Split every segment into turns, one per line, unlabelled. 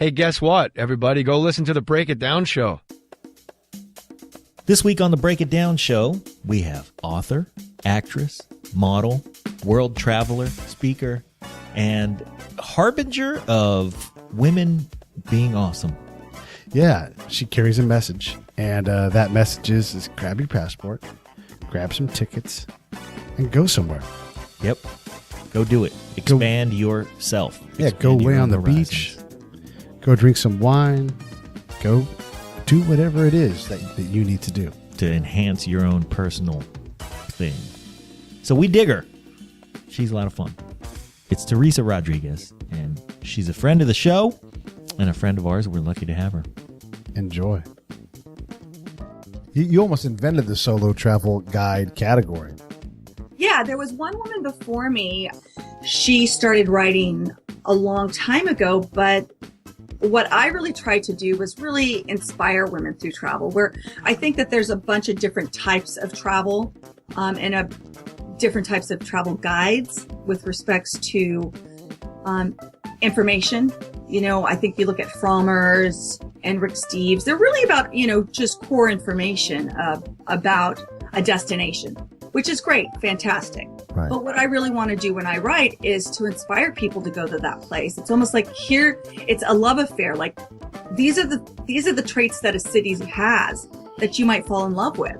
Hey, guess what, everybody? Go listen to the Break It Down show.
This week on the Break It Down show, we have author, actress, model, world traveler, speaker, and harbinger of women being awesome.
Yeah, she carries a message, and that message is grab your passport, grab some tickets, and go somewhere.
Yep. Go do it. Expand yourself.
Yeah, go lay on the beach. Go drink some wine. Go do whatever it is that you need to do.
To enhance your own personal thing. So we dig her. She's a lot of fun. It's Teresa Rodriguez, and she's a friend of the show and a friend of ours. We're lucky to have her.
Enjoy. You almost invented the solo travel guide category.
Yeah, there was one woman before me. She started writing a long time ago, but what I really tried to do was really inspire women through travel, where I think that there's a bunch of different types of travel and different types of travel guides with respects to information. You know, I think you look at Frommer's and Rick Steves. They're really about, just core information about a destination, which is great, fantastic.
Right.
But what I really want to do when I write is to inspire people to go to that place. It's almost like here, it's a love affair. Like these are the traits that a city has that you might fall in love with.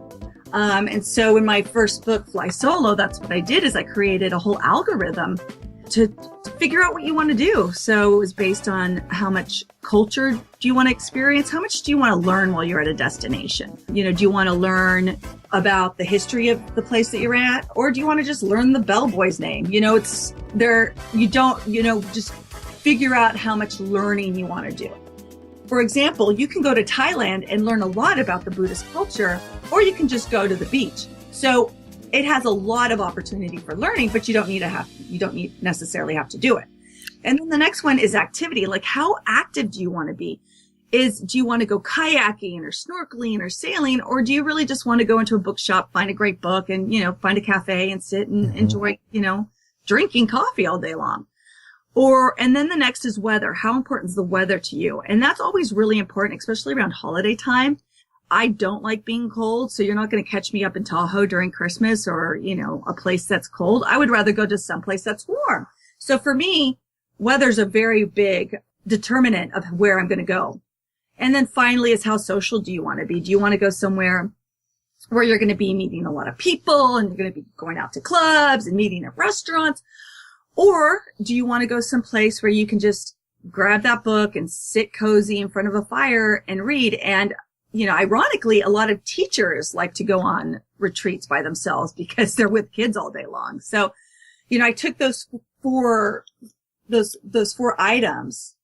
And so in my first book, Fly Solo, that's what I did is I created a whole algorithm to figure out what you want to do. So it was based on how much culture do you want to experience? How much do you want to learn while you're at a destination? Do you want to learn about the history of the place that you're at? Or do you want to just learn the bellboy's name? It's there. You don't, just figure out how much learning you want to do. For example, you can go to Thailand and learn a lot about the Buddhist culture, or you can just go to the beach. So it has a lot of opportunity for learning, but you don't necessarily have to do it. And then the next one is activity. Like, how active do you want to be? Do you want to go kayaking or snorkeling or sailing, or do you really just want to go into a bookshop, find a great book and, find a cafe and sit and enjoy, drinking coffee all day long? And then the next is weather. How important is the weather to you? And that's always really important, especially around holiday time. I don't like being cold, so you're not going to catch me up in Tahoe during Christmas or, a place that's cold. I would rather go to someplace that's warm. So for me, weather's a very big determinant of where I'm going to go. And then finally is how social do you want to be? Do you want to go somewhere where you're going to be meeting a lot of people and you're going to be going out to clubs and meeting at restaurants? Or do you want to go someplace where you can just grab that book and sit cozy in front of a fire and read? And ironically, a lot of teachers like to go on retreats by themselves because they're with kids all day long. So, I took those four items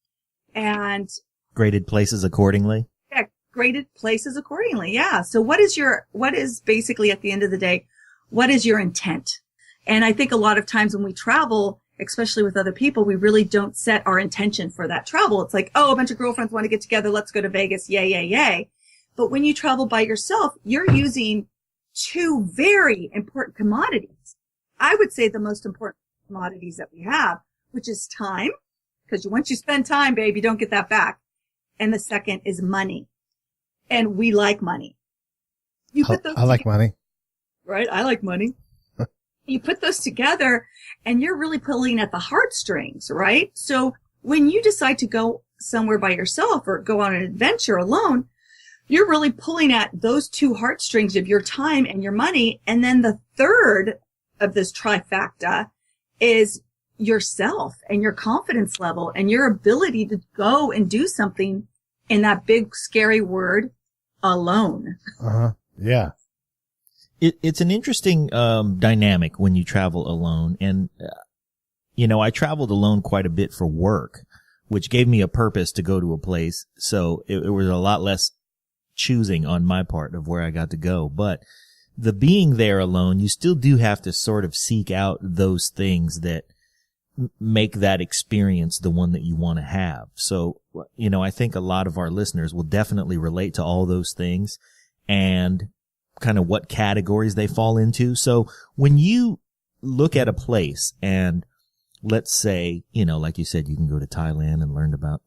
and
graded places accordingly.
Yeah, graded places accordingly. Yeah. So what is basically at the end of the day, what is your intent? And I think a lot of times when we travel, especially with other people, we really don't set our intention for that travel. It's like, oh, a bunch of girlfriends want to get together. Let's go to Vegas. Yay, yay, yay. But when you travel by yourself, you're using two very important commodities. I would say the most important commodities that we have, which is time, because once you spend time, babe, you don't get that back. And the second is money. And we like money.
I like money.
Right? I like money. You put those together and you're really pulling at the heartstrings, right? So when you decide to go somewhere by yourself or go on an adventure alone, you're really pulling at those two heartstrings of your time and your money. And then the third of this trifecta is yourself and your confidence level and your ability to go and do something in that big, scary word, alone.
Yeah.
It's an interesting dynamic when you travel alone. And, I traveled alone quite a bit for work, which gave me a purpose to go to a place. So it was a lot less choosing on my part of where I got to go. But the being there alone, you still do have to sort of seek out those things that make that experience the one that you want to have. So, I think a lot of our listeners will definitely relate to all those things and kind of what categories they fall into. So when you look at a place and let's say, like you said, you can go to Thailand and learn about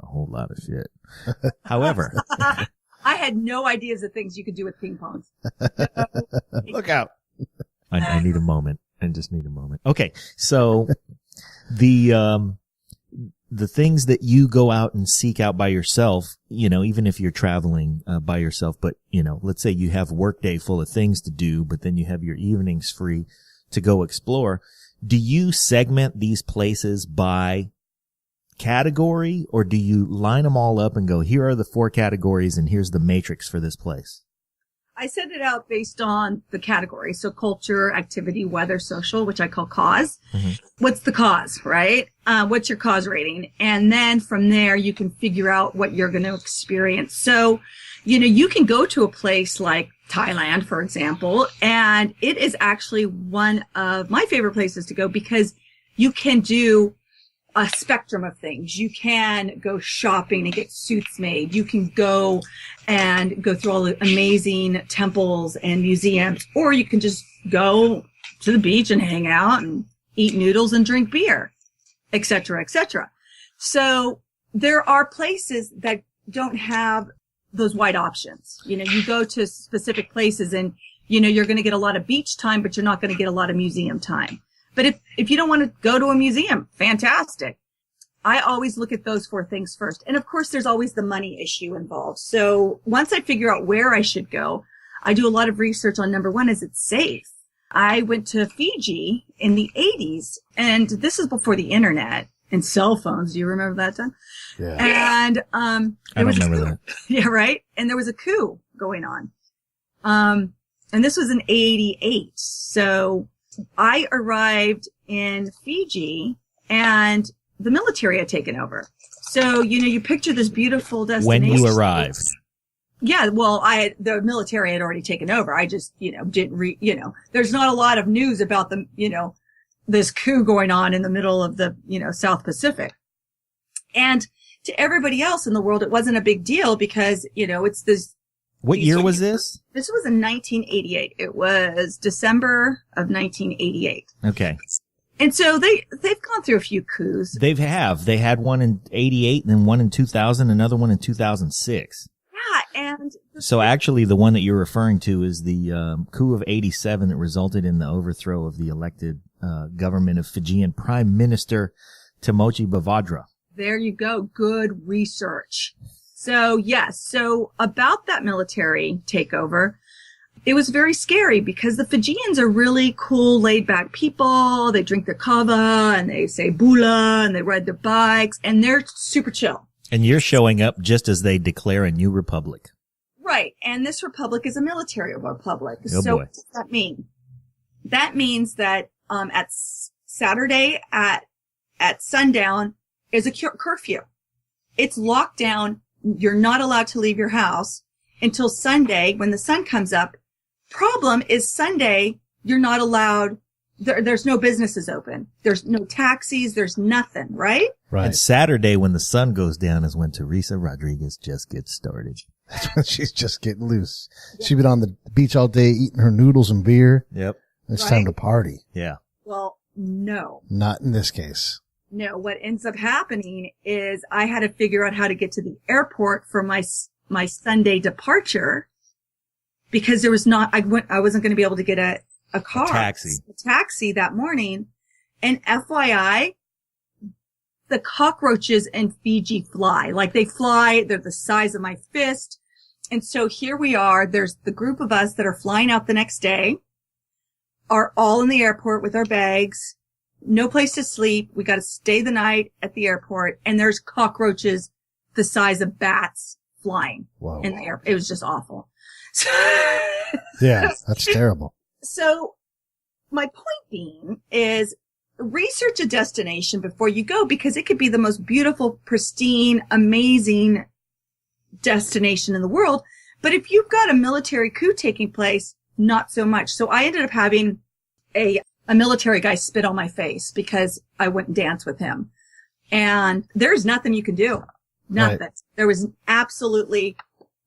a whole lot of shit. However,
I had no ideas of things you could do with ping pongs.
Look out.
I need a moment. I just need a moment. Okay. So the things that you go out and seek out by yourself, even if you're traveling by yourself, but, let's say you have a work day full of things to do, but then you have your evenings free to go explore. Do you segment these places by category, or do you line them all up and go, here are the 4 categories and here's the matrix for this place?
I set it out based on the category. So culture, activity, weather, social, which I call cause. Mm-hmm. What's the cause, right? What's your cause rating? And then from there, you can figure out what you're going to experience. So, you can go to a place like Thailand, for example, and it is actually one of my favorite places to go because you can do a spectrum of things. You can go shopping and get suits made. You can go through all the amazing temples and museums, or you can just go to the beach and hang out and eat noodles and drink beer, et cetera, et cetera. So there are places that don't have those wide options. You go to specific places and, you're going to get a lot of beach time, but you're not going to get a lot of museum time. But if you don't want to go to a museum, fantastic. I always look at those 4 things first. And of course, there's always the money issue involved. So once I figure out where I should go, I do a lot of research on, number one, is it safe? I went to Fiji in the 80s, and this is before the internet and cell phones. Do you remember that time?
Yeah.
And
I don't remember that.
Yeah, right? And there was a coup going on. And this was in 88. So I arrived in Fiji and the military had taken over. So, you picture this beautiful destination.
When you arrived.
Yeah, well, the military had already taken over. I just, didn't there's not a lot of news about this coup going on in the middle of the, South Pacific. And to everybody else in the world, it wasn't a big deal because, it's this.
What year was this?
This was in 1988. It was December of 1988.
Okay.
And so they've gone through a few coups.
They had one in 88 and then one in 2000, another one in 2006.
Yeah. And
so actually the one that you're referring to is the coup of 87 that resulted in the overthrow of the elected government of Fijian Prime Minister Timochi Bavadra.
There you go. Good research. So yes. So about that military takeover, it was very scary because the Fijians are really cool, laid back people. They drink their kava and they say bula and they ride their bikes and they're super chill.
And you're showing up just as they declare a new republic.
Right. And this republic is a military republic.
Oh,
so
boy.
what does that mean? That means that at Saturday at sundown is a curfew. It's locked down. You're not allowed to leave your house until Sunday when the sun comes up. Problem is Sunday, you're not allowed. There's no businesses open. There's no taxis. There's nothing, right?
Right.
And Saturday when the sun goes down is when Teresa Rodriguez just gets started.
That's when she's just getting loose. She's been on the beach all day eating her noodles and beer.
Yep.
It's
Right.
time to party.
Yeah.
Well, no.
Not in this case.
No, what ends up happening is I had to figure out how to get to the airport for my Sunday departure because there was I wasn't going to be able to get a car.
A
taxi that morning. And FYI, the cockroaches in Fiji fly. Like they fly, they're the size of my fist. And so here we are. There's the group of us that are flying out the next day, are all in the airport with our bags. No place to sleep. We got to stay the night at the airport, and there's cockroaches the size of bats flying
Whoa.
in the air. It was just awful.
Yeah, that's terrible.
So my point being is research a destination before you go because it could be the most beautiful, pristine, amazing destination in the world. But if you've got a military coup taking place, not so much. So I ended up having a military guy spit on my face because I went and danced with him. And there's nothing you can do. Nothing.
Right.
There was absolutely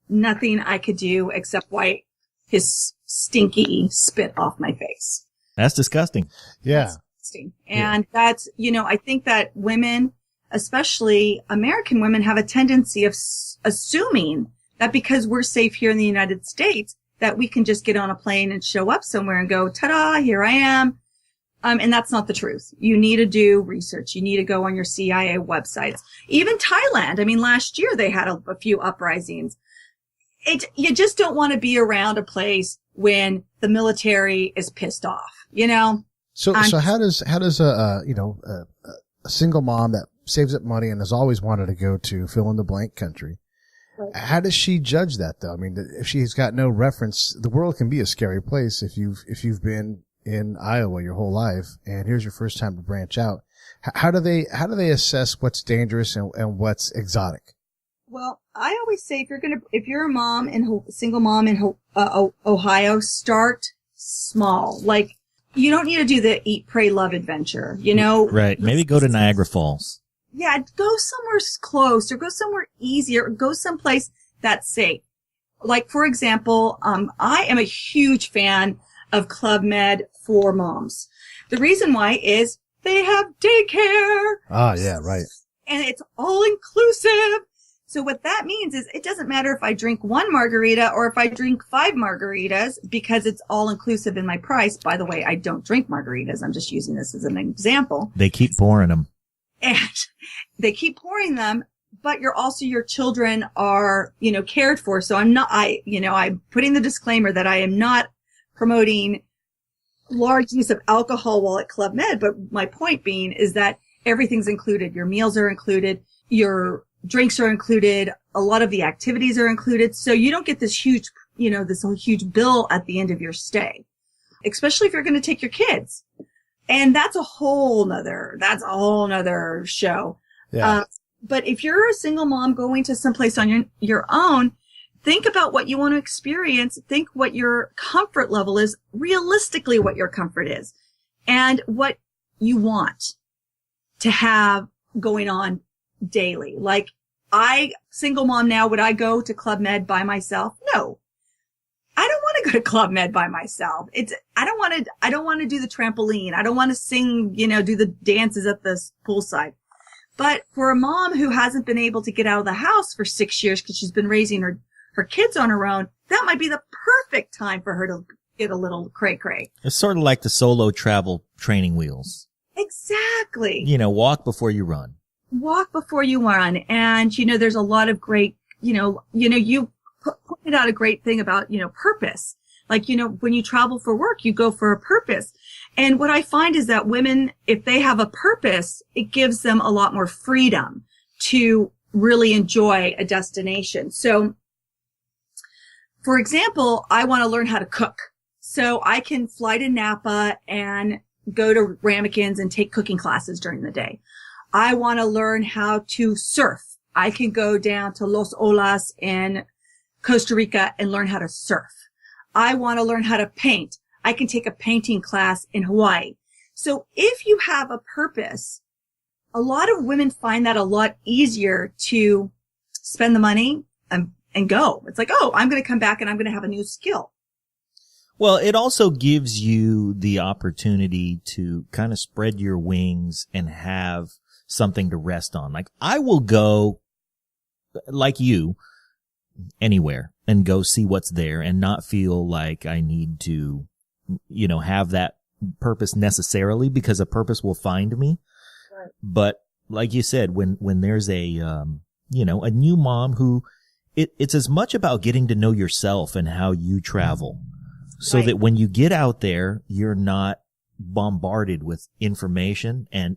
nothing I could do except wipe his stinky spit off my face.
That's disgusting.
Yeah.
exhausting. And that's, I think that women, especially American women, have a tendency of assuming that because we're safe here in the United States, that we can just get on a plane and show up somewhere and go, ta-da, here I am. And that's not the truth. You need to do research. You need to go on your CIA websites. Even Thailand. I mean, last year they had a few uprisings. You just don't want to be around a place when the military is pissed off,
So how does a single mom that saves up money and has always wanted to go to fill in the blank country, how does she judge that though? I mean, if she's got no reference, the world can be a scary place if you've been in Iowa your whole life and here's your first time to branch out. How do they assess what's dangerous and what's exotic?
Well, I always say if you're a single mom in Ohio, start small. Like, you don't need to do the eat, pray, love adventure,
Right. Maybe go to Niagara Falls.
Yeah, go somewhere close or go somewhere easier or go someplace that's safe. Like, for example, I am a huge fan of Club Med for moms. The reason why is they have daycare.
Ah, yeah, right.
And it's all inclusive. So what that means is it doesn't matter if I drink one margarita or if I drink 5 margaritas because it's all inclusive in my price. By the way, I don't drink margaritas. I'm just using this as an example.
They keep pouring them.
And they keep pouring them, but your children are, cared for. So I'm putting the disclaimer that I am not promoting large use of alcohol while at Club Med. But my point being is that everything's included. Your meals are included. Your drinks are included. A lot of the activities are included. So you don't get this huge, this whole huge bill at the end of your stay, especially if you're going to take your kids. And that's a whole nother show.
Yeah.
But if you're a single mom going to someplace on your own, think about what you want to experience. Think what your comfort level is, realistically what your comfort is, and what you want to have going on daily. Like, single mom now, would I go to Club Med by myself? No. I don't want to go to Club Med by myself. I don't want to do the trampoline. I don't want to sing, do the dances at the poolside. But for a mom who hasn't been able to get out of the house for 6 years because she's been raising her kids on her own, that might be the perfect time for her to get a little cray-cray.
It's sort of like the solo travel training wheels.
Exactly.
Walk before you run.
Walk before you run. And, there's a lot of great, you pointed out a great thing about, purpose. Like, when you travel for work, you go for a purpose. And what I find is that women, if they have a purpose, it gives them a lot more freedom to really enjoy a destination. So, for example, I want to learn how to cook. So I can fly to Napa and go to Ramekins and take cooking classes during the day. I want to learn how to surf. I can go down to Los Olas in Costa Rica and learn how to surf. I want to learn how to paint. I can take a painting class in Hawaii. So if you have a purpose, a lot of women find that a lot easier to spend the money and go. It's like, oh, I'm going to come back and I'm going to have a new skill.
Well, it also gives you the opportunity to kind of spread your wings and have something to rest on. Like, I will go, like you, anywhere and go see what's there and not feel like I need to, have that purpose necessarily, because a purpose will find me. Right. But like you said, when there's a new mom who it's as much about getting to know yourself and how you travel, so right, that when you get out there, you're not bombarded with information and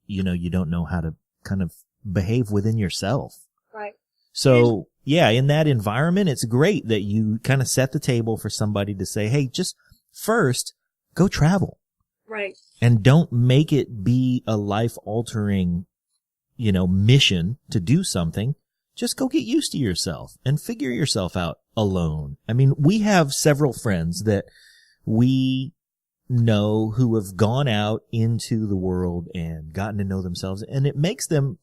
you don't know how to kind of behave within yourself.
Right.
So yeah, in that environment, it's great that you kind of set the table for somebody to say, hey, just first go travel.
Right.
And don't make it be a life altering, mission to do something. Just go get used to yourself and figure yourself out alone. I mean, we have several friends that we know who have gone out into the world and gotten to know themselves, and it makes them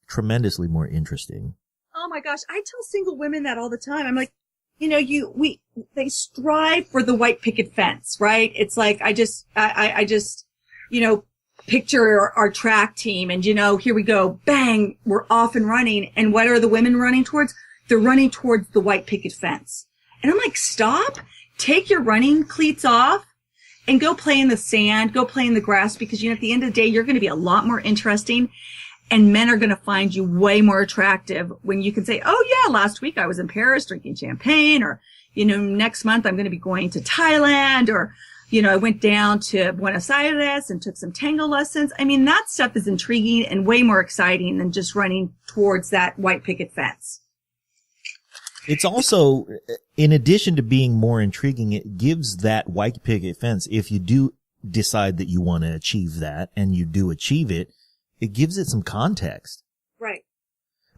tremendously more interesting.
Oh my gosh. I tell single women that all the time. I'm like, they strive for the white picket fence, right? It's like, I just, picture our track team and, here we go, bang, we're off and running. And what are the women running towards? They're running towards the white picket fence. And I'm like, stop, take your running cleats off and go play in the sand, go play in the grass, because, at the end of the day, you're going to be a lot more interesting. And men are going to find you way more attractive when you can say, oh yeah, last week I was in Paris drinking champagne, or, next month I'm going to be going to Thailand, or, I went down to Buenos Aires and took some tango lessons. I mean, that stuff is intriguing and way more exciting than just running towards that white picket fence.
It's also, in addition to being more intriguing, it gives that white picket fence, if you do decide that you want to achieve that and you do achieve it, it gives it some context.
Right.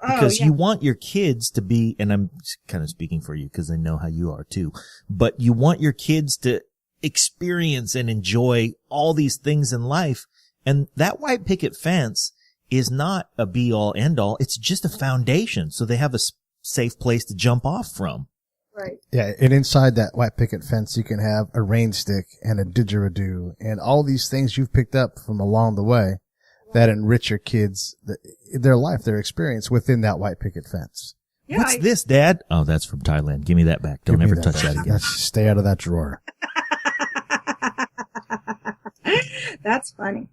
Because you want your kids to be, and I'm kind of speaking for you because I know how you are too, but you want your kids to experience and enjoy all these things in life. And that white picket fence is not a be all end all. It's just a foundation. So they have a safe place to jump off from.
Right.
Yeah. And inside that white picket fence, you can have a rain stick and a didgeridoo and all these things you've picked up from along the way that enrich your kids, their life, their experience within that white picket fence.
Yeah, What's this, Dad? Oh, that's from Thailand. Give me that back. Don't ever touch that again.
Stay out of that drawer.
That's funny.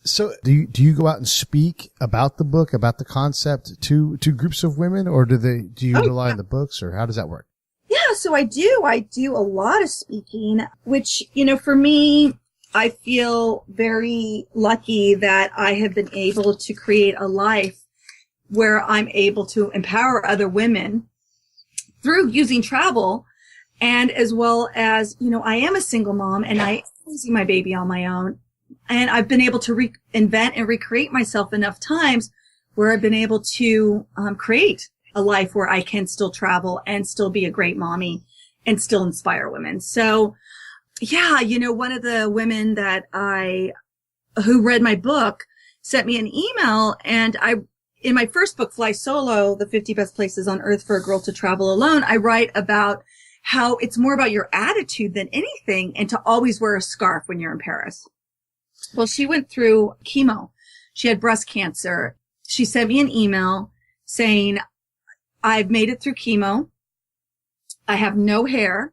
So do you go out and speak about the book, about the concept to groups of women, or do you rely on the books, or how does that work?
Yeah, so I do a lot of speaking, which, for me, I feel very lucky that I have been able to create a life where I'm able to empower other women through using travel, and as well as, I am a single mom and I am raising my baby on my own. And I've been able to reinvent and recreate myself enough times where I've been able to create a life where I can still travel and still be a great mommy and still inspire women. So yeah, one of the women who read my book sent me an email, and in my first book, Fly Solo, the 50 Best Places on Earth for a Girl to Travel Alone, I write about how it's more about your attitude than anything, and to always wear a scarf when you're in Paris. Well, she went through chemo. She had breast cancer. She sent me an email saying, I've made it through chemo. I have no hair,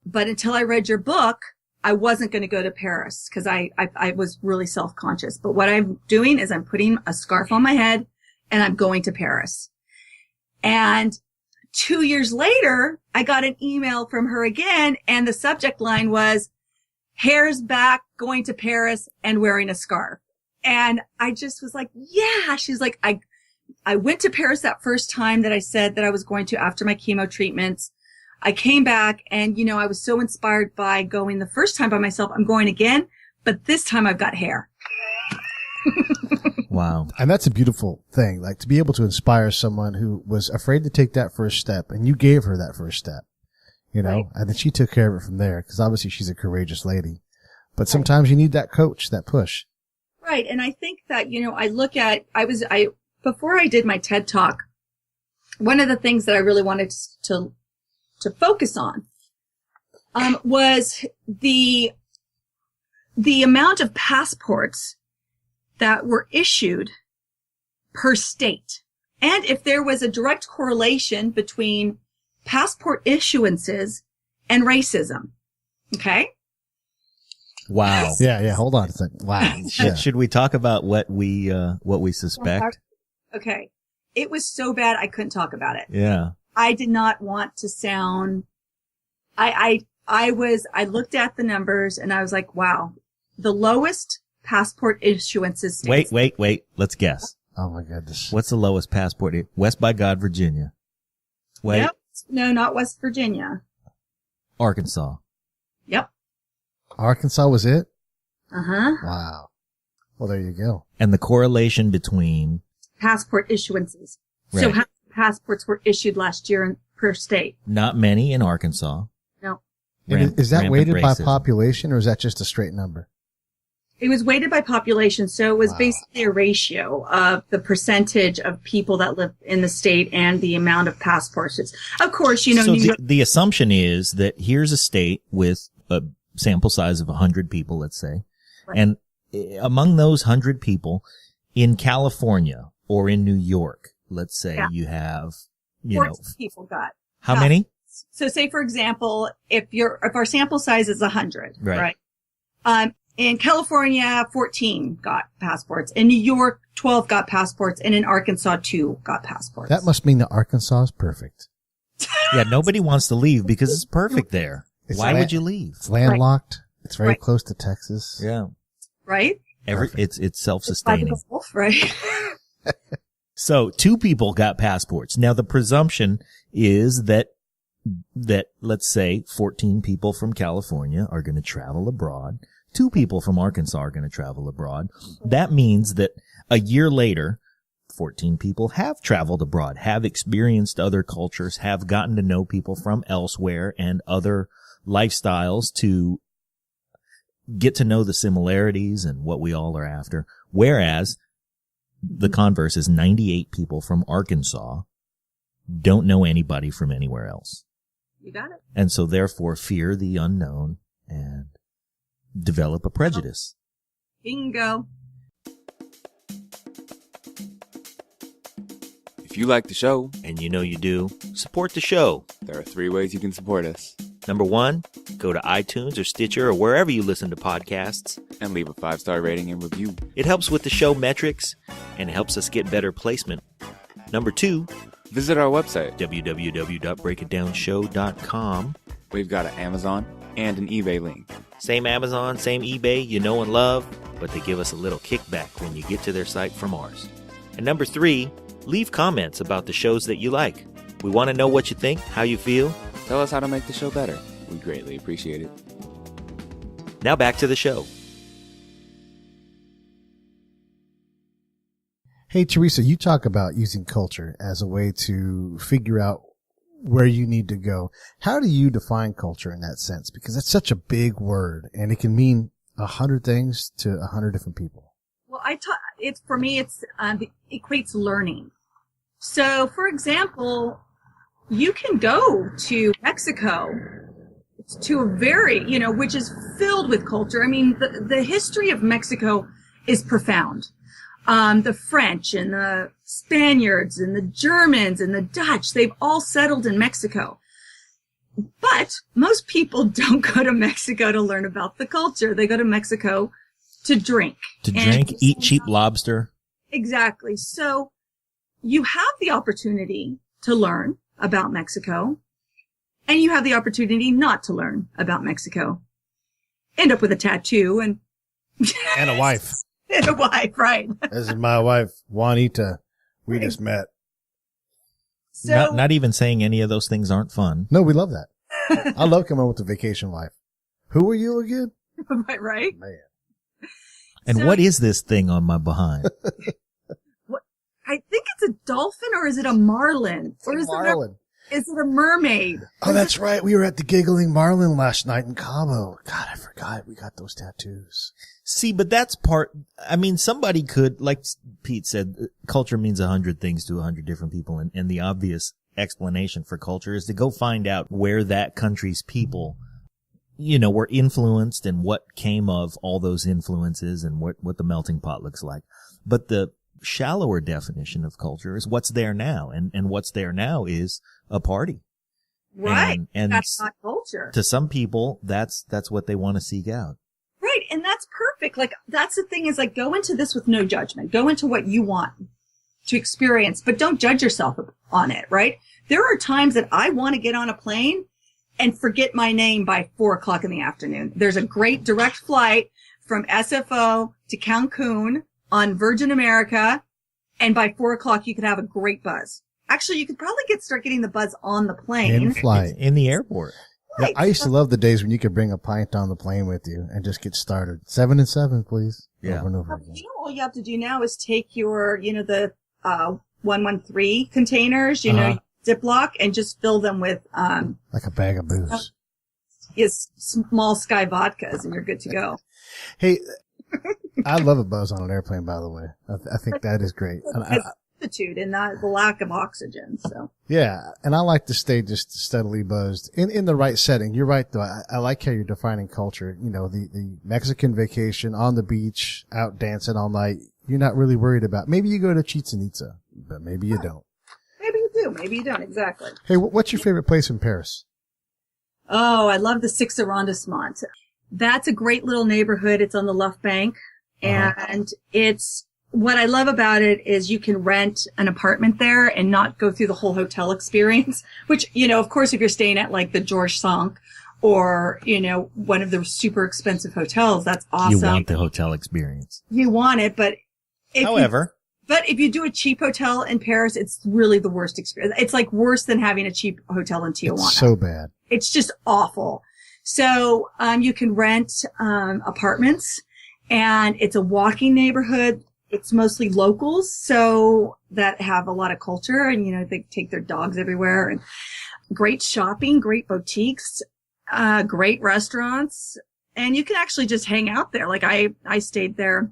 but until I read your book, I wasn't going to go to Paris because I was really self-conscious. But what I'm doing is I'm putting a scarf on my head and I'm going to Paris. And 2 years later, I got an email from her again, and the subject line was, hair's back, going to Paris and wearing a scarf. And I just was like, yeah. She's like, I went to Paris that first time that I said that I was going to after my chemo treatments. I came back and, I was so inspired by going the first time by myself. I'm going again, but this time I've got hair.
Wow.
And that's a beautiful thing, like to be able to inspire someone who was afraid to take that first step, and you gave her that first step, right. And then she took care of it from there, because obviously she's a courageous lady. But sometimes you need that coach, that push.
Right. And I think that, I look at, before I did my TED Talk, one of the things that I really wanted to focus on, was the amount of passports that were issued per state. And if there was a direct correlation between passport issuances and racism. Okay.
Wow.
Yeah. Hold on a second. Wow.
Should we talk about what we suspect?
Okay. It was so bad I couldn't talk about it.
Yeah.
I did not want to sound, I looked at the numbers and I was like, wow, the lowest passport issuances states.
Wait. Let's guess.
Oh my goodness.
What's the lowest passport? West by God, Virginia. Wait.
Yep. No, not West Virginia.
Arkansas.
Yep.
Arkansas was it?
Uh-huh.
Wow. Well, there you go.
And the correlation between
passport issuances.
Right.
So how many passports were issued last year per state?
Not many in Arkansas.
No.
Is that weighted by
racism.
population, or is that just a straight number?
It was weighted by population, so it was basically a ratio of the percentage of people that live in the state and the amount of passports. Of course, you know.
So the assumption is that here's a state with a sample size of 100 people, let's say, right. And among those 100 people in California or in New York, let's say you have,
14 people got.
How many?
So say, for example, if our sample size is 100, right? In California, 14 got passports. In New York, 12 got passports. And in Arkansas, 2 got passports.
That must mean that Arkansas is perfect.
Yeah, nobody wants to leave because it's perfect there. Why would you leave?
It's landlocked. Right. It's very close to Texas.
Yeah.
Right?
It's self-sustaining.
It's like right?
So 2 people got passports. Now the presumption is that let's say 14 people from California are going to travel abroad. 2 people from Arkansas are going to travel abroad. That means that a year later, 14 people have traveled abroad, have experienced other cultures, have gotten to know people from elsewhere and other lifestyles to get to know the similarities and what we all are after. Whereas the converse is 98 people from Arkansas don't know anybody from anywhere else.
You got it.
And so therefore fear the unknown and develop a prejudice.
Bingo.
If you like the show,
and you know you do, support the show.
There are 3 ways you can support us.
Number 1, go to iTunes or Stitcher or wherever you listen to podcasts.
And leave a 5-star rating and review.
It helps with the show metrics and helps us get better placement. Number 2,
visit our website,
www.breakitdownshow.com.
We've got an Amazon and an eBay link.
Same Amazon, same eBay, you know and love, but they give us a little kickback when you get to their site from ours. And number 3, leave comments about the shows that you like. We want to know what you think, how you feel.
Tell us how to make the show better. We greatly appreciate it.
Now back to the show.
Hey, Teresa, you talk about using culture as a way to figure out where you need to go. How do you define culture in that sense? Because it's such a big word and it can mean 100 things to 100 different people.
Well, for me, it equates learning. So, for example, you can go to Mexico to a very, which is filled with culture. I mean, the history of Mexico is profound. The French and the Spaniards and the Germans and the Dutch, they've all settled in Mexico. But most people don't go to Mexico to learn about the culture. They go to Mexico to drink.
Eat cheap lobster.
Exactly. So you have the opportunity to learn about Mexico, and you have the opportunity not to learn about Mexico. End up with a tattoo and
a wife.
And a wife, right.
This is my wife, Juanita. We just met.
So,
not even saying any of those things aren't fun.
No, we love that. I love coming up with the vacation wife. Who are you again?
Right?
Man.
And what is this thing on my behind?
I think it's a dolphin, or is it a marlin? Or is it a mermaid?
Oh, that's right. We were at the Giggling Marlin last night in Cabo. God, I forgot. We got those tattoos.
See, but that's somebody could, like Pete said, culture means 100 things to 100 different people. And the obvious explanation for culture is to go find out where that country's people, were influenced and what came of all those influences and what the melting pot looks like. But the shallower definition of culture is what's there now. And what's there now is a party.
Right.
And
that's not culture.
To some people, that's what they want to seek out.
Right. And that's perfect. Like, that's the thing is, like, go into this with no judgment. Go into what you want to experience, but don't judge yourself on it, right? There are times that I want to get on a plane and forget my name by 4:00 in the afternoon. There's a great direct flight from SFO to Cancun on Virgin America. And by 4:00, you could have a great buzz. Actually, you could probably start getting the buzz on the plane.
In flight.
In the airport.
Yeah, I used to love the days when you could bring a pint on the plane with you and just get started. 7 and 7, please.
Yeah.
Over and over again.
All you have to do now is take your, the 113 containers, Ziploc, and just fill them with
like a bag of booze.
Small Sky vodkas, and you're good to go.
Hey, I love a buzz on an airplane, by the way. I think that is great.
Altitude and not the lack of oxygen. So
yeah, and I like to stay just steadily buzzed in the right setting. You're right, though. I like how you're defining culture. You know, the Mexican vacation on the beach, out dancing all night. You're not really worried about. Maybe you go to Chichen Itza, but maybe you don't.
Maybe you do. Maybe you don't. Exactly.
Hey, what's your favorite place in Paris?
Oh, I love the 6th arrondissement. That's a great little neighborhood. It's on the left bank. And what I love about it is you can rent an apartment there and not go through the whole hotel experience, which, you know, of course, if you're staying at like the Georges V or, you know, one of the super expensive hotels, that's awesome.
You want the hotel experience.
You want it, but
if
you do a cheap hotel in Paris, it's really the worst experience. It's like worse than having a cheap hotel in Tijuana.
It's so bad.
It's just awful. So, you can rent, apartments, and it's a walking neighborhood. It's mostly locals, so that have a lot of culture, and, you know, they take their dogs everywhere, and great shopping, great boutiques, great restaurants, and you can actually just hang out there. Like I stayed there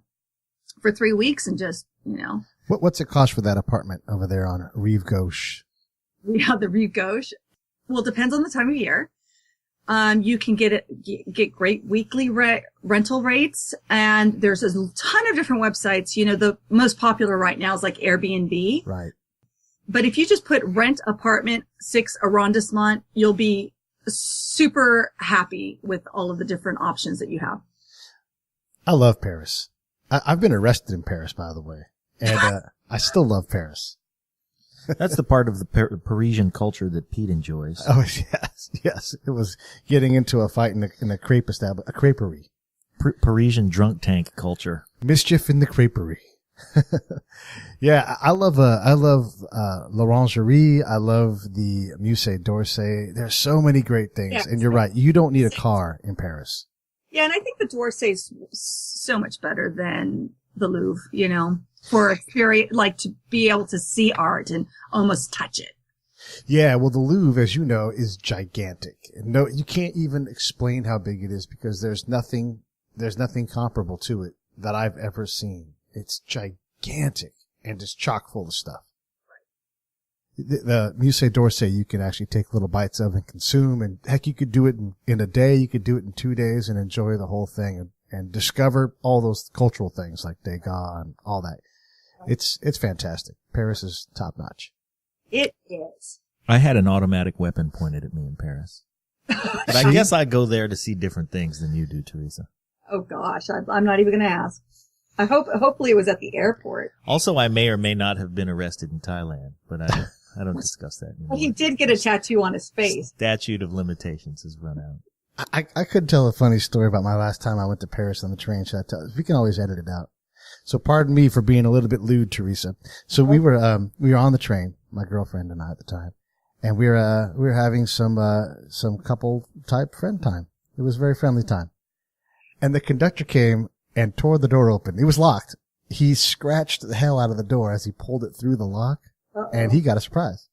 for 3 weeks and just, you know.
What's it cost for that apartment over there on Rive Gauche?
Yeah, the Rive Gauche. Well, it depends on the time of year. You can get great weekly rental rates, and there's a ton of different websites. You know, the most popular right now is like Airbnb.
Right.
But if you just put rent apartment 6 arrondissement, you'll be super happy with all of the different options that you have.
I love Paris. I've been arrested in Paris, by the way, and I still love Paris.
That's the part of the Parisian culture that Pete enjoys.
Oh, yes. It was getting into a fight in a crepe establishment, a creperie.
Parisian drunk tank culture.
Mischief in the creperie. Yeah, I love l'Orangerie. I love the Musée d'Orsay. There's so many great things. Yeah, and you're right. You don't need a car in Paris.
Yeah, and I think the d'Orsay is so much better than the Louvre, you know, for experience, like to be able to see art and almost touch it.
Yeah, well, the Louvre, as you know, is gigantic. No, you can't even explain how big it is because there's nothing comparable to it that I've ever seen. It's gigantic and just chock full of stuff. The Musée d'Orsay you can actually take little bites of and consume, and heck, you could do it in a day, you could do it in 2 days and enjoy the whole thing and discover all those cultural things like Degas and all that. It's fantastic. Paris is top notch.
It is.
I had an automatic weapon pointed at me in Paris. But I guess I go there to see different things than you do, Teresa.
Oh gosh, I'm not even going to ask. Hopefully it was at the airport.
Also, I may or may not have been arrested in Thailand, but I don't discuss that anymore.
Well, he did get a tattoo on his face.
Statute of limitations has run out.
I could tell a funny story about my last time I went to Paris on the train. Should I tell? We can always edit it out. So pardon me for being a little bit lewd, Teresa. So we were on the train, my girlfriend and I at the time, and we were having some couple type friend time. It was a very friendly time. And the conductor came and tore the door open. It was locked. He scratched the hell out of the door as he pulled it through the lock. Uh-oh. And he got a surprise.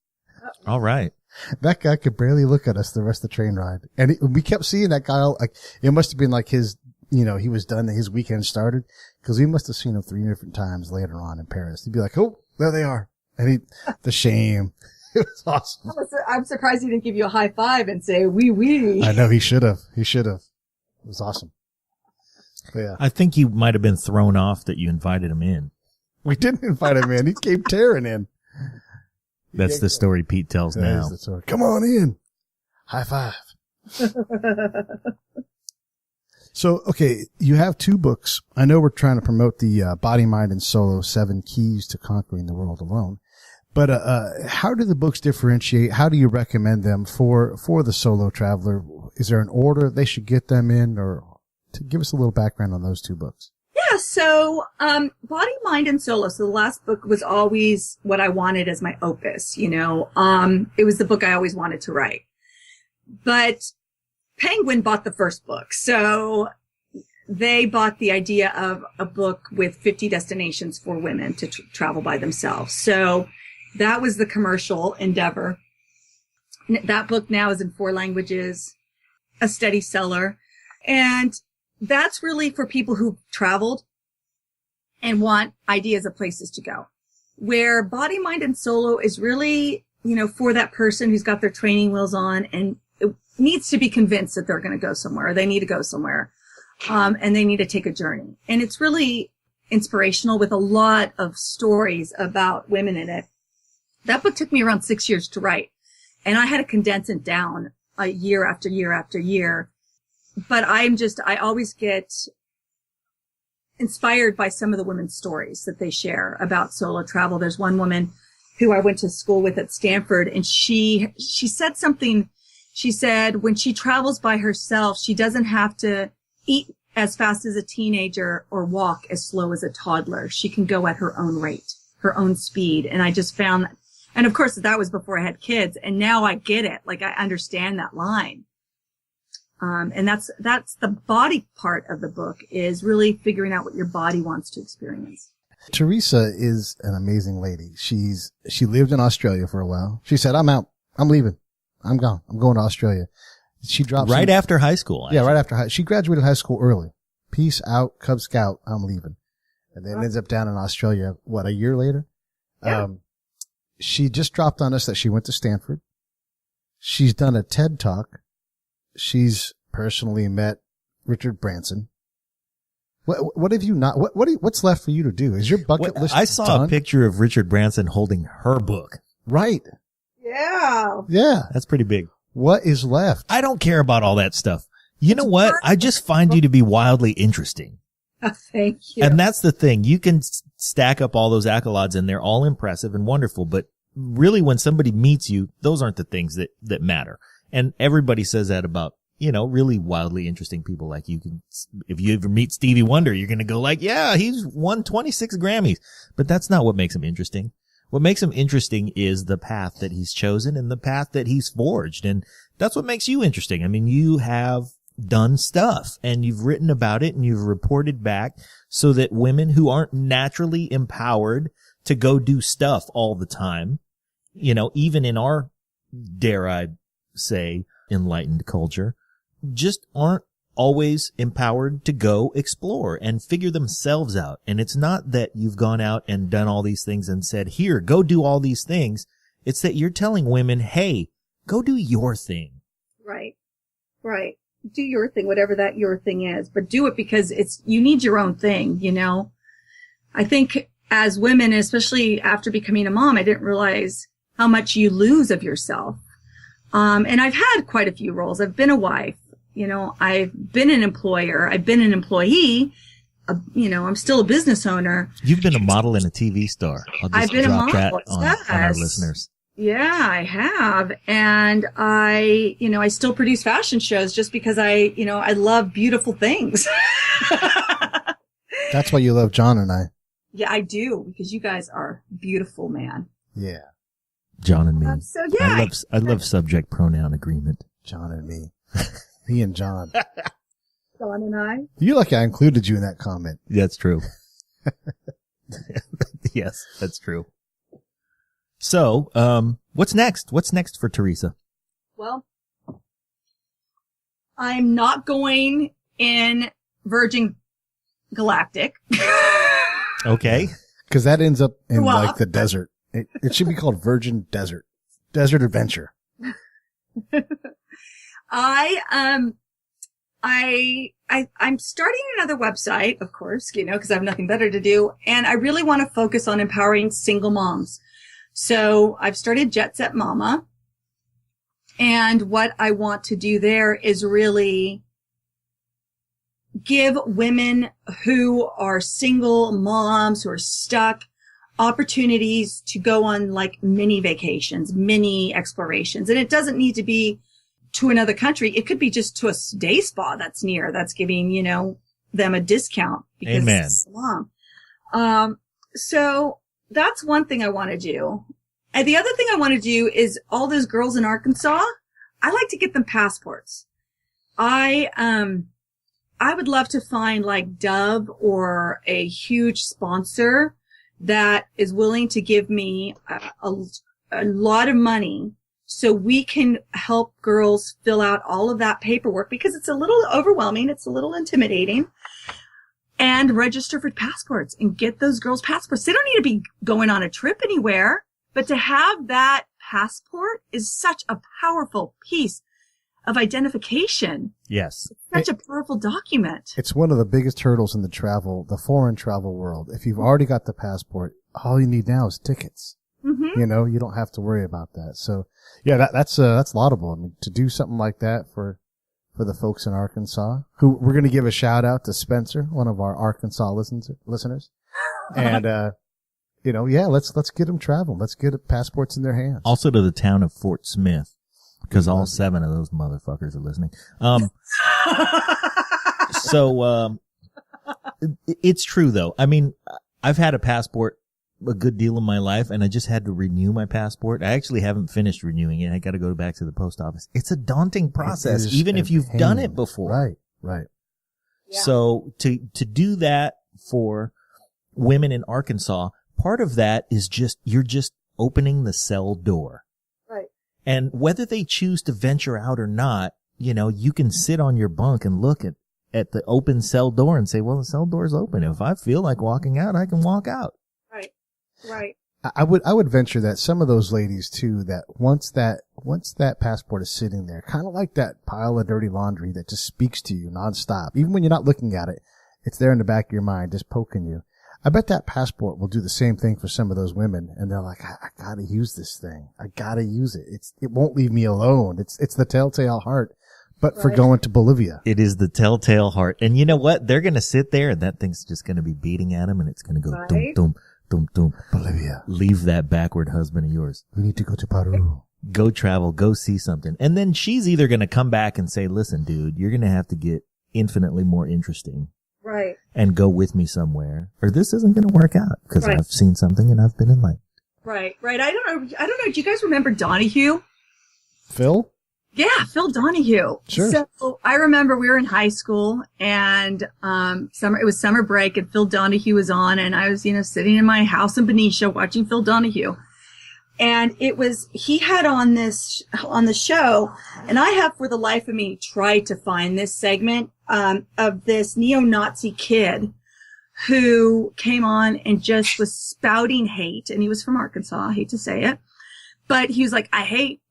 All right.
That guy could barely look at us the rest of the train ride. And we kept seeing that guy, like, it must have been like his, you know, he was done, his weekend started, because we must have seen him 3 different times later on in Paris. He'd be like, oh, there they are. And the shame. It was awesome.
I'm surprised he didn't give you a high five and say, oui, oui.
I know, he should have. It was awesome. But yeah.
I think you might have been thrown off that you invited him in.
We didn't invite him in. He came tearing in.
That's the story Pete tells now.
The story. Come on in. High five. So, okay, you have 2 books. I know we're trying to promote the Body, Mind, and Solo 7 Keys to Conquering the World Alone. But how do the books differentiate? How do you recommend them for the solo traveler? Is there an order they should get them in, or to give us a little background on those 2 books?
Yeah, so Body, Mind, and Solo. So the last book was always what I wanted as my opus, you know. It was the book I always wanted to write. But Penguin bought the first book. So they bought the idea of a book with 50 destinations for women to travel by themselves. So that was the commercial endeavor. That book now is in 4 languages, a steady seller. And that's really for people who've traveled and want ideas of places to go. Where Body, Mind, and Solo is really, for that person who's got their training wheels on and it needs to be convinced that they're going to go somewhere, or they need to go somewhere, and they need to take a journey. And it's really inspirational with a lot of stories about women in it. That book took me around 6 years to write, and I had to condense it down year after year after year. But I always get inspired by some of the women's stories that they share about solo travel. There's one woman who I went to school with at Stanford, and she said something. She said when she travels by herself, she doesn't have to eat as fast as a teenager or walk as slow as a toddler. She can go at her own rate, her own speed. And I just found that, and of course that was before I had kids, and now I get it. Like, I understand that line. And that's the body part of the book, is really figuring out what your body wants to experience.
Teresa is an amazing lady. She lived in Australia for a while. She said, I'm out. I'm leaving. I'm gone. I'm going to Australia. She dropped
right after high school.
Yeah, right after she graduated high school early. Peace out, Cub Scout. I'm leaving. And then ends up down in Australia, a year later?
Yeah.
She just dropped on us that she went to Stanford. She's done a TED Talk. She's personally met Richard Branson. What have you not? What's left for you to do? Is your bucket list?
I saw
done?
a picture of Richard Branson holding her book.
Right.
Yeah.
Yeah.
That's pretty big.
What is left?
I don't care about all that stuff. You know what? I just find you to be wildly interesting.
Thank you.
And that's the thing. You can stack up all those accolades and they're all impressive and wonderful, but really when somebody meets you, those aren't the things that matter. And everybody says that about, really wildly interesting people like you. If you ever meet Stevie Wonder, you're going to go like, yeah, he's won 26 Grammys. But that's not what makes him interesting. What makes him interesting is the path that he's chosen and the path that he's forged. And that's what makes you interesting. I mean, you have done stuff and you've written about it and you've reported back so that women who aren't naturally empowered to go do stuff all the time, even in our, dare I say, enlightened culture, just aren't always empowered to go explore and figure themselves out. And it's not that you've gone out and done all these things and said, here, go do all these things. It's that you're telling women, hey, go do your thing.
Right. Right. Do your thing, whatever that your thing is, but do it because you need your own thing, I think as women, especially after becoming a mom, I didn't realize how much you lose of yourself. And I've had quite a few roles. I've been a wife. I've been an employer. I've been an employee. I'm still a business owner.
You've been a model and a TV star.
I've been
drop
a model.
that on our listeners.
Yeah, I have. And I still produce fashion shows just because I love beautiful things.
That's why you love John and I.
Yeah, I do, because you guys are beautiful, man.
Yeah.
John and me.
So yeah.
I love subject pronoun agreement.
John and me. Me and John.
John and I.
You're lucky I included you in that comment.
That's true. Yes, that's true. So, what's next? What's next for Teresa?
Well, I'm not going in Virgin Galactic.
Okay.
Because that ends up in the desert. It should be called Virgin Desert. Desert Adventure.
I'm starting another website, of course, because I have nothing better to do. And I really want to focus on empowering single moms. So I've started Jet Set Mama. And what I want to do there is really give women who are single moms, who are stuck, opportunities to go on like mini vacations, mini explorations. And it doesn't need to be to another country. It could be just to a day spa that's near, that's giving, them a discount because
Amen.
It's mom. So that's one thing I want to do. And the other thing I want to do is all those girls in Arkansas, I like to get them passports. I would love to find like Dove or a huge sponsor that is willing to give me a lot of money so we can help girls fill out all of that paperwork, because it's a little overwhelming. It's a little intimidating. And register for passports and get those girls passports. They don't need to be going on a trip anywhere, but to have that passport is such a powerful piece of identification.
Yes.
It's such a powerful document.
It's one of the biggest hurdles in the foreign travel world. If you've already got the passport, all you need now is tickets.
Mm-hmm.
You know, you don't have to worry about that. So yeah, that's laudable. I mean, to do something like that for the folks in Arkansas, who we're going to give a shout out to Spencer, one of our Arkansas listeners. And, you know, yeah, let's get them traveling. Let's get passports in their hands.
Also to the town of Fort Smith, because all 7 of those motherfuckers are listening. It's true though. I mean, I've had a passport a good deal of my life, and I just had to renew my passport. I actually haven't finished renewing it. I got to go back to the post office. It's a daunting process, even if you've done it before.
Right.
Yeah. So to do that for women in Arkansas, part of that is you're just opening the cell door.
Right.
And whether they choose to venture out or not, you know, you can sit on your bunk and look at the open cell door and say, well, the cell door's open. If I feel like walking out, I can walk out.
Right.
I would venture that some of those ladies too, that once that passport is sitting there, kind of like that pile of dirty laundry that just speaks to you nonstop, even when you're not looking at it, it's there in the back of your mind, just poking you. I bet that passport will do the same thing for some of those women, and they're like, I gotta use this thing. I gotta use it. It won't leave me alone. It's the telltale heart, but for going to Bolivia.
It is the telltale heart. And you know what? They're gonna sit there and that thing's just gonna be beating at them, and it's gonna go dum dum. Dum, dum.
Bolivia.
Leave that backward husband of yours.
We need to go to Peru.
Go travel, go see something. And then she's either going to come back and say, listen, dude, you're going to have to get infinitely more interesting.
Right.
And go with me somewhere, or this isn't going to work out because I've seen something and I've been enlightened.
Right. I don't know. Do you guys remember Donahue?
Phil?
Yeah, Phil Donahue.
Sure.
So I remember we were in high school, and it was summer break, and Phil Donahue was on, and I was, sitting in my house in Benicia watching Phil Donahue. And he had on the show, and I have for the life of me tried to find this segment of this neo-Nazi kid who came on and just was spouting hate, and he was from Arkansas, I hate to say it, but he was like, I hate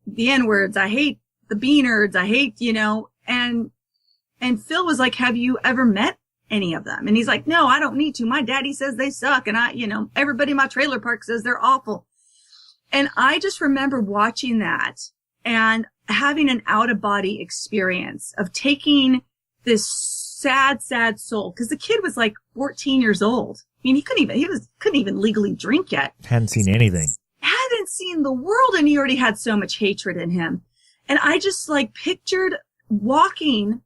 the N-words. I hate the B-nerds. I hate, and Phil was like, have you ever met any of them? And he's like, no, I don't need to. My daddy says they suck. And everybody in my trailer park says they're awful. And I just remember watching that and having an out-of-body experience of taking this sad, sad soul. Cause the kid was like 14 years old. I mean, he couldn't even legally drink yet.
Hadn't seen anything.
Hadn't seen the world, and he already had so much hatred in him. And I just pictured walking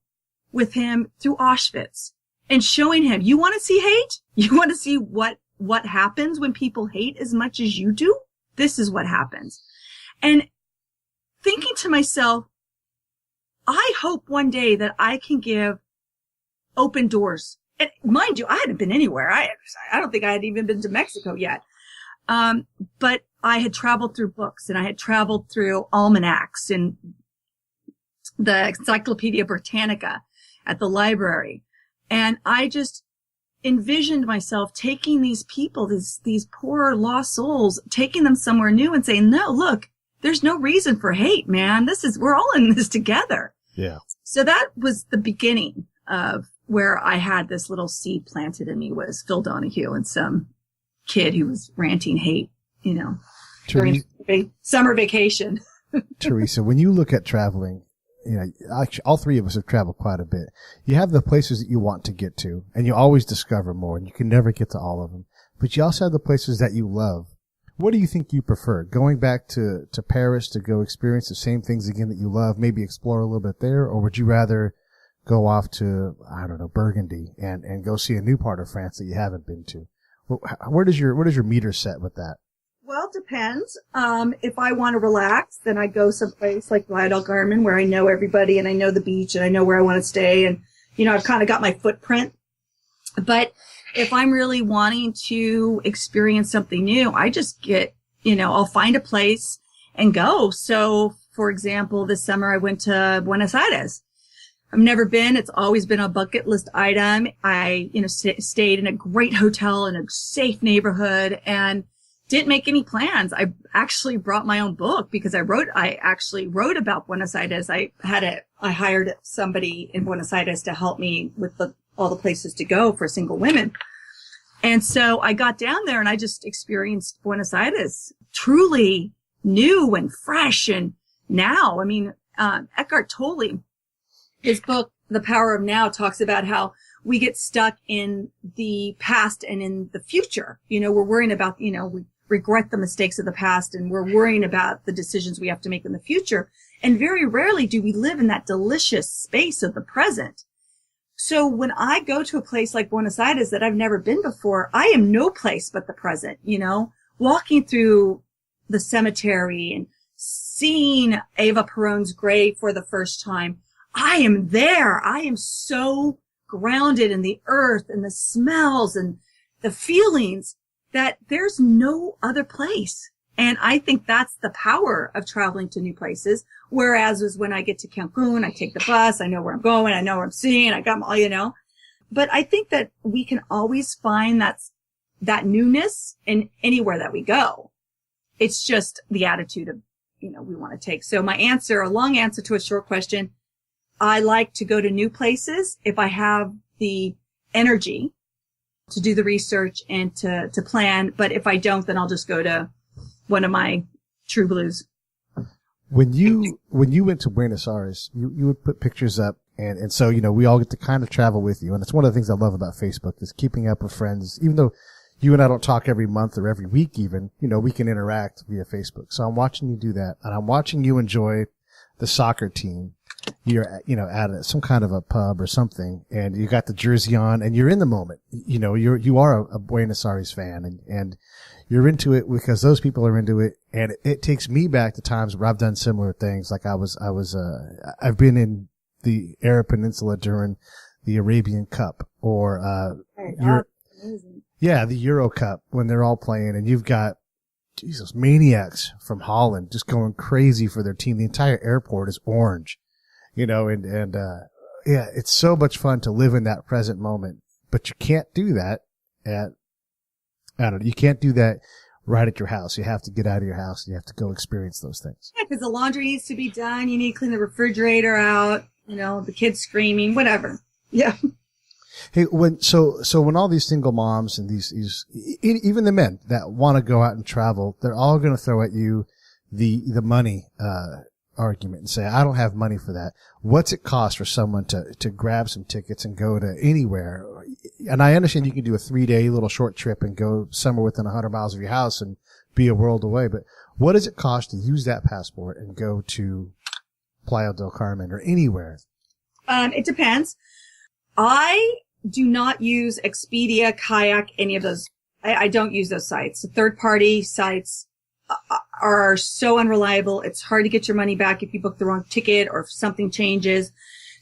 with him through Auschwitz and showing him, you want to see hate? You want to see what happens when people hate as much as you do? This is what happens. And thinking to myself, I hope one day that I can give open doors. And mind you, I hadn't been anywhere. I don't think I had even been to Mexico yet. But I had traveled through books, and I had traveled through almanacs and the Encyclopedia Britannica at the library. And I just envisioned myself taking these people, these poor lost souls, taking them somewhere new and saying, no, look, there's no reason for hate, man. We're all in this together.
Yeah. So
that was the beginning of where I had this little seed planted in me, was Phil Donahue and some kid who was ranting hate, during summer vacation.
Teresa, when you look at traveling, actually, all three of us have traveled quite a bit. You have the places that you want to get to, and you always discover more, and you can never get to all of them. But you also have the places that you love. What do you think you prefer? Going back to Paris to go experience the same things again that you love, maybe explore a little bit there, or would you rather go off to, I don't know, Burgundy and go see a new part of France that you haven't been to? Where does your meter set with that?
Well, it depends. If I want to relax, then I go someplace like Playa del Carmen, where I know everybody and I know the beach and I know where I want to stay, and I've kind of got my footprint. But if I'm really wanting to experience something new, I just get, I'll find a place and go. So, for example, this summer I went to Buenos Aires. I've never been. It's always been a bucket list item. I, stayed in a great hotel in a safe neighborhood and didn't make any plans. I actually brought my own book because I actually wrote about Buenos Aires. I hired somebody in Buenos Aires to help me with all the places to go for single women. And so I got down there and I just experienced Buenos Aires truly new and fresh. And now, Eckhart Tolle, his book, The Power of Now, talks about how we get stuck in the past and in the future. We're worrying about, we regret the mistakes of the past and we're worrying about the decisions we have to make in the future. And very rarely do we live in that delicious space of the present. So when I go to a place like Buenos Aires that I've never been before, I am no place but the present, walking through the cemetery and seeing Eva Perón's grave for the first time. I am there. I am so grounded in the earth and the smells and the feelings that there's no other place. And I think that's the power of traveling to new places. Whereas is when I get to Cancun, I take the bus, I know where I'm going, I know where I'm seeing, I got all, But I think that we can always find that newness in anywhere that we go. It's just the attitude of, we want to take. So my answer, a long answer to a short question, I like to go to new places if I have the energy to do the research and to plan. But if I don't, then I'll just go to one of my true blues.
When you went to Buenos Aires, you would put pictures up and so, we all get to kind of travel with you. And it's one of the things I love about Facebook is keeping up with friends. Even though you and I don't talk every month or every week even, we can interact via Facebook. So I'm watching you do that and I'm watching you enjoy the soccer team. You're, at some kind of a pub or something and you got the jersey on and you're in the moment. You are a Buenos Aires fan and you're into it because those people are into it. And it takes me back to times where I've done similar things. Like I've been in the Arab Peninsula during the Arabian Cup or, the Euro Cup when they're all playing and you've got, Jesus, maniacs from Holland just going crazy for their team. The entire airport is orange, it's so much fun to live in that present moment, but you can't do that you can't do that right at your house. You have to get out of your house and you have to go experience those things.
Yeah, because the laundry needs to be done. You need to clean the refrigerator out, the kids screaming, whatever. Yeah.
Hey, when all these single moms and these even the men that want to go out and travel, they're all going to throw at you the money, argument and say, I don't have money for that. What's it cost for someone to grab some tickets and go to anywhere? And I understand you can do a 3-day little short trip and go somewhere within 100 miles of your house and be a world away. But what does it cost to use that passport and go to Playa del Carmen or anywhere?
It depends. I do not use Expedia, Kayak, any of those. I don't use those sites. Third-party sites are so unreliable. It's hard to get your money back if you book the wrong ticket or if something changes.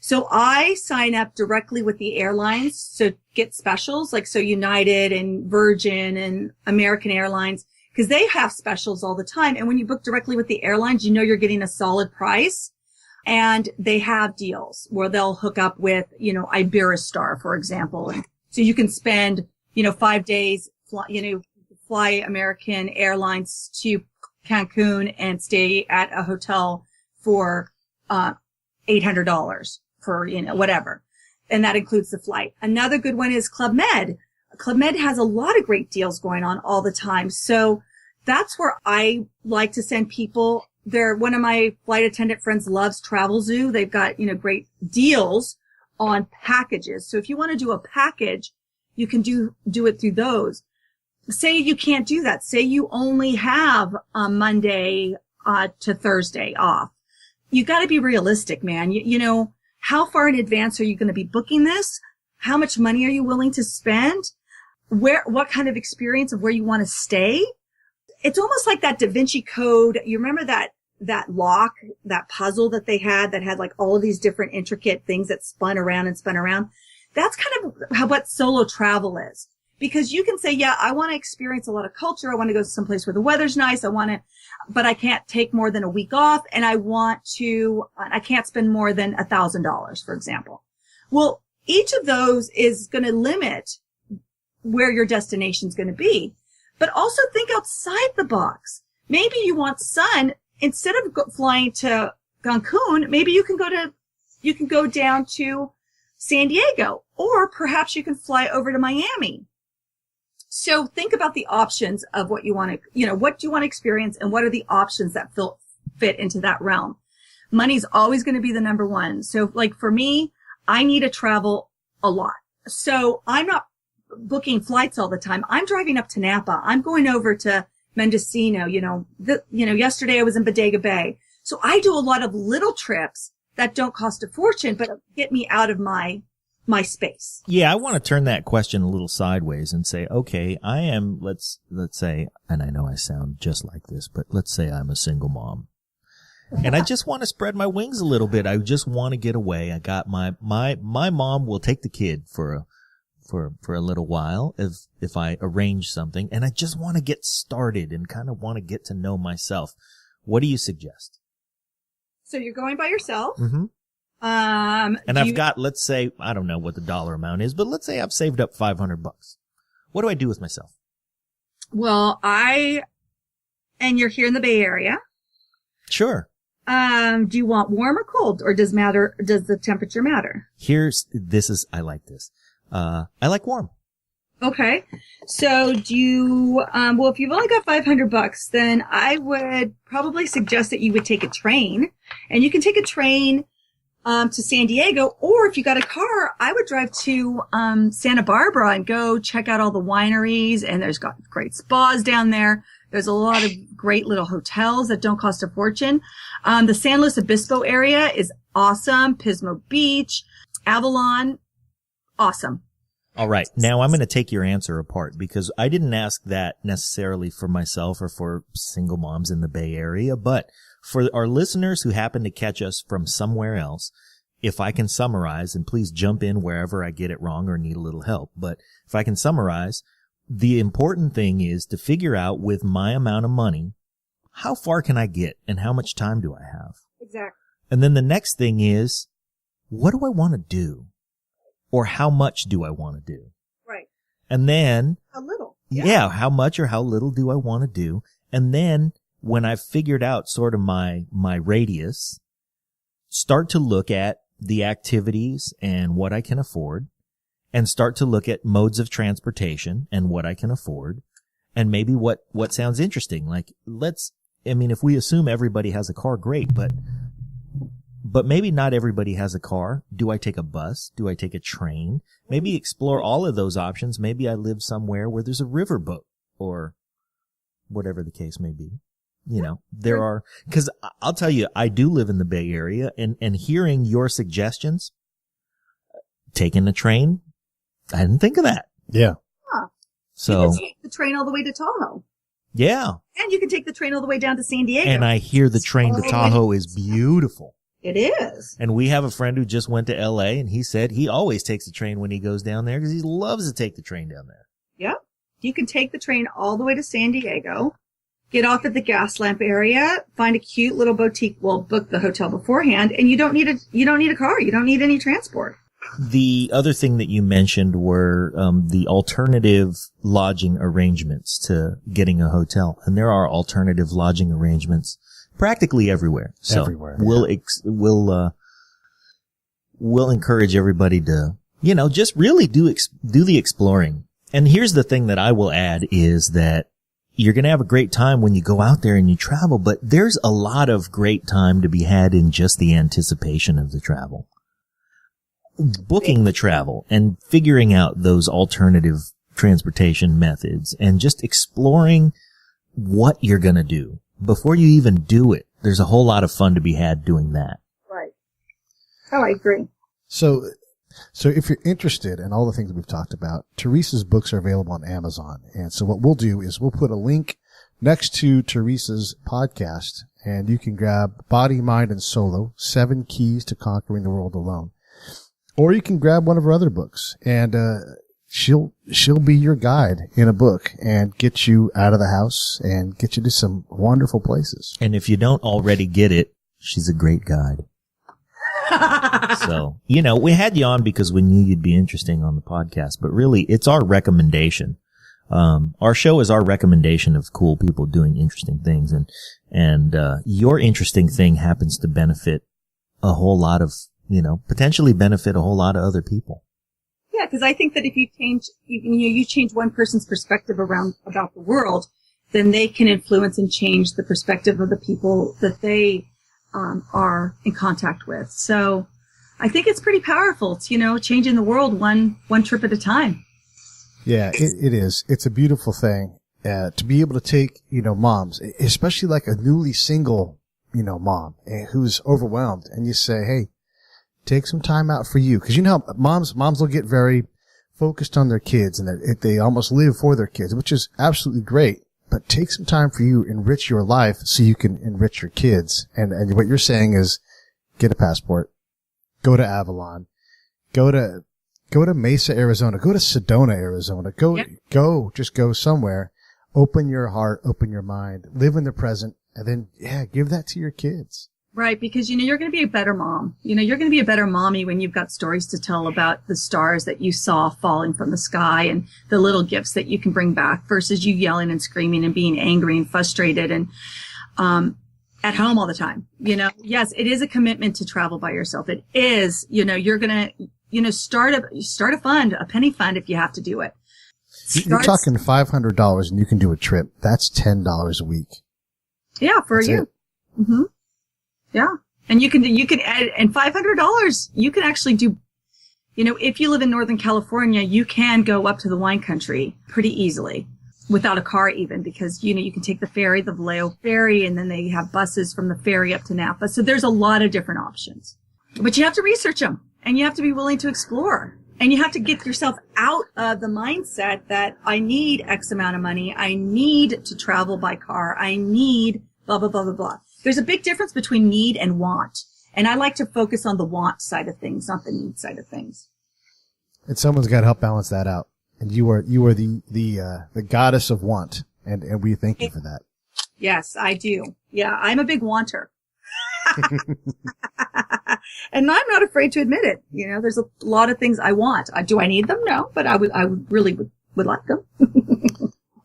So I sign up directly with the airlines. So get specials so United and Virgin and American Airlines, because they have specials all the time. And when you book directly with the airlines, you're getting a solid price. And they have deals where they'll hook up with, Iberostar, for example. And so you can spend, 5 days, fly American Airlines to Cancun and stay at a hotel for, $800 for, whatever. And that includes the flight. Another good one is Club Med. Club Med has a lot of great deals going on all the time. So that's where I like to send people. One of my flight attendant friends loves Travel Zoo. They've got, great deals on packages. So if you want to do a package, you can do it through those. Say you can't do that. Say you only have Monday to Thursday off. You got to be realistic, man. How far in advance are you going to be booking this? How much money are you willing to spend? What kind of experience of where you want to stay? It's almost like that Da Vinci Code. You remember that lock, that puzzle that they had that had all of these different intricate things that spun around and spun around? That's kind of what solo travel is. Because you can say, yeah, I want to experience a lot of culture. I want to go someplace where the weather's nice. But I can't take more than a week off, and I can't spend more than $1,000, for example. Well, each of those is going to limit where your destination is going to be. But also think outside the box. Maybe you want sun. Instead of flying to Cancun, maybe you can go down to San Diego, or perhaps you can fly over to Miami. So think about the options of what you want to, what do you want to experience, and what are the options that fit into that realm. Money's always going to be the number one. So like for me, I need to travel a lot. So I'm not booking flights all the time. I'm driving up to Napa. I'm going over to Mendocino. Yesterday I was in Bodega Bay. So I do a lot of little trips that don't cost a fortune, but get me out of my space.
Yeah, I want to turn that question a little sideways and say, okay, I am, let's say, and I know I sound just like this, but let's say I'm a single mom. And I just want to spread my wings a little bit. I just want to get away. I got my mom will take the kid for a little while if I arrange something, and I just want to get started and kind of want to get to know myself. What do you suggest?
So you're going by yourself.
Mm-hmm. And I've got, let's say, I don't know what the dollar amount is, but let's say I've saved up $500. What do I do with myself?
Well, and you're here in the Bay Area.
Sure.
Do you want warm or cold, or does the temperature matter?
I like this. I like warm.
Okay. So if you've only got $500, then I would probably suggest that you would take a train, and you can take a train to San Diego, or if you got a car, I would drive to Santa Barbara and go check out all the wineries, and there's got great spas down there. There's a lot of great little hotels that don't cost a fortune. The San Luis Obispo area is awesome. Pismo Beach, Avalon, awesome.
All right. Now I'm going to take your answer apart, because I didn't ask that necessarily for myself or for single moms in the Bay Area, but for our listeners who happen to catch us from somewhere else, if I can summarize, and please jump in wherever I get it wrong or need a little help, but if I can summarize, the important thing is to figure out, with my amount of money, how far can I get and how much time do I have?
Exactly.
And then the next thing is, what do I want to do? Or how much do I want to do?
Right.
And then,
how little?
Yeah, how much or how little do I want to do? And then when I've figured out sort of my radius, start to look at the activities and what I can afford, and start to look at modes of transportation and what I can afford, and maybe what sounds interesting. Like, if we assume everybody has a car, great, but maybe not everybody has a car. Do I take a bus? Do I take a train? Maybe explore all of those options. Maybe I live somewhere where there's a riverboat, or whatever the case may be. Because I'll tell you, I do live in the Bay Area, and hearing your suggestions, taking a train, I didn't think of that.
Yeah.
Huh.
So
you can take the train all the way to Tahoe.
Yeah.
And you can take the train all the way down to San Diego.
And I hear the train to Tahoe is beautiful.
It is.
And we have a friend who just went to L.A., and he said he always takes the train when he goes down there because he loves to take the train down there.
Yep. You can take the train all the way to San Diego, get off at the gas lamp area, find a cute little boutique. Well, book the hotel beforehand, and you don't need a car. You don't need any transport.
The other thing that you mentioned were the alternative lodging arrangements to getting a hotel, and there are alternative lodging arrangements practically everywhere. So
everywhere.
We'll encourage everybody to, just really do the exploring. And here's the thing that I will add is that you're going to have a great time when you go out there and you travel, but there's a lot of great time to be had in just the anticipation of the travel. Booking the travel and figuring out those alternative transportation methods and just exploring what you're going to do before you even do it. There's a whole lot of fun to be had doing that.
Right. Oh, I agree.
So if you're interested in all the things we've talked about, Teresa's books are available on Amazon. And so what we'll do is we'll put a link next to Teresa's podcast, and you can grab Body, Mind, and Solo, 7 Keys to Conquering the World Alone. Or you can grab one of her other books. And she'll be your guide in a book and get you out of the house and get you to some wonderful places.
And if you don't already get it, she's a great guide. So, we had you on because we knew you'd be interesting on the podcast, but really it's our recommendation. Our show is our recommendation of cool people doing interesting things, and your interesting thing happens to benefit a whole lot of, potentially benefit a whole lot of other people.
Yeah, because I think that if you change one person's perspective about the world, then they can influence and change the perspective of the people that they are in contact with. So I think it's pretty powerful. It's, changing the world one trip at a time.
Yeah, it is. It's a beautiful thing to be able to take, moms, especially like a newly single, mom who's overwhelmed, and you say, hey, take some time out for you. Because how moms will get very focused on their kids, and they almost live for their kids, which is absolutely great. But take some time for you, enrich your life so you can enrich your kids. And what you're saying is get a passport, go to Avalon, go to Mesa, Arizona, go to Sedona, Arizona, just go somewhere, open your heart, open your mind, live in the present, and then, give that to your kids.
Right. Because, you're going to be a better mom. You're going to be a better mommy when you've got stories to tell about the stars that you saw falling from the sky and the little gifts that you can bring back versus you yelling and screaming and being angry and frustrated and, at home all the time. Yes, it is a commitment to travel by yourself. It is, you're going to, start a fund, a penny fund if you have to do it.
You're talking $500 and you can do a trip. That's $10 a week.
Yeah, for
That's
you. Mm-hmm. Yeah. And you can add, and $500, you can actually do, if you live in Northern California, you can go up to the wine country pretty easily without a car even because, you can take the ferry, the Vallejo ferry, and then they have buses from the ferry up to Napa. So there's a lot of different options, but you have to research them and you have to be willing to explore and you have to get yourself out of the mindset that I need X amount of money. I need to travel by car. I need blah, blah, blah, blah, blah. There's a big difference between need and want. And I like to focus on the want side of things, not the need side of things.
And someone's got to help balance that out. And you are the goddess of want. And we thank you for that.
Yes, I do. Yeah, I'm a big wanter. And I'm not afraid to admit it. There's a lot of things I want. Do I need them? No, but I would really like them.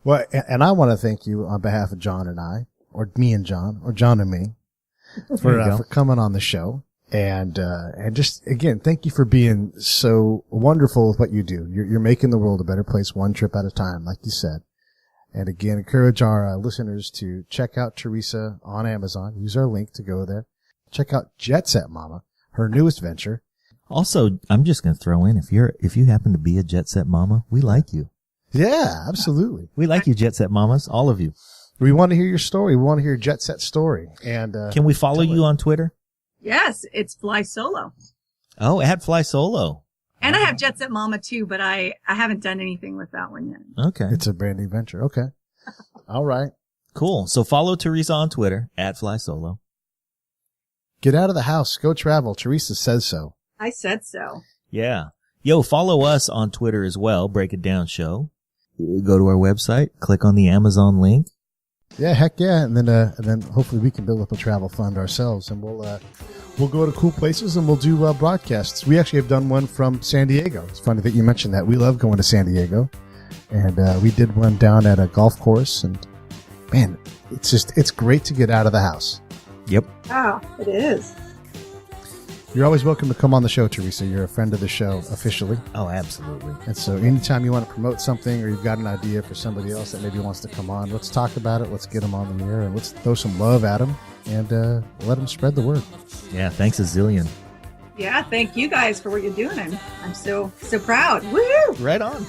Well, and I want to thank you on behalf of John and I, or me and John, or John and me, for coming on the show. And just, again, thank you for being so wonderful with what you do. You're making the world a better place one trip at a time, like you said. And again, encourage our listeners to check out Teresa on Amazon. Use our link to go there. Check out Jet Set Mama, her newest venture.
Also, I'm just going to throw in, if you happen to be a Jet Set Mama, we like you.
Yeah, absolutely.
We like you, Jet Set Mamas, all of you.
We want to hear your story. We want to hear your Jet Set story. And
can we follow you on Twitter?
Yes, it's Fly Solo.
Oh, at Fly Solo.
And I have Jet Set Mama too, but I haven't done anything with that one yet.
Okay.
It's a brand new venture. Okay. All right.
Cool. So follow Teresa on Twitter, at Fly Solo.
Get out of the house. Go travel. Teresa says so.
I said so.
Yeah. Yo, follow us on Twitter as well, Break It Down Show. Go to our website, click on the Amazon link.
Yeah, heck yeah. And then hopefully we can build up a travel fund ourselves, and we'll go to cool places and we'll do broadcasts. We actually have done one from San Diego. It's funny that you mentioned that. We love going to San Diego, and we did one down at a golf course. And man, it's great to get out of the house.
Yep.
Wow, it is.
You're always welcome to come on the show, Teresa. You're a friend of the show officially.
Oh, absolutely.
And so anytime you want to promote something or you've got an idea for somebody else that maybe wants to come on, let's talk about it. Let's get them on the air and let's throw some love at them and let them spread the word.
Yeah, thanks a zillion.
Yeah, thank you guys for what you're doing. I'm so proud. Woo!
Right on.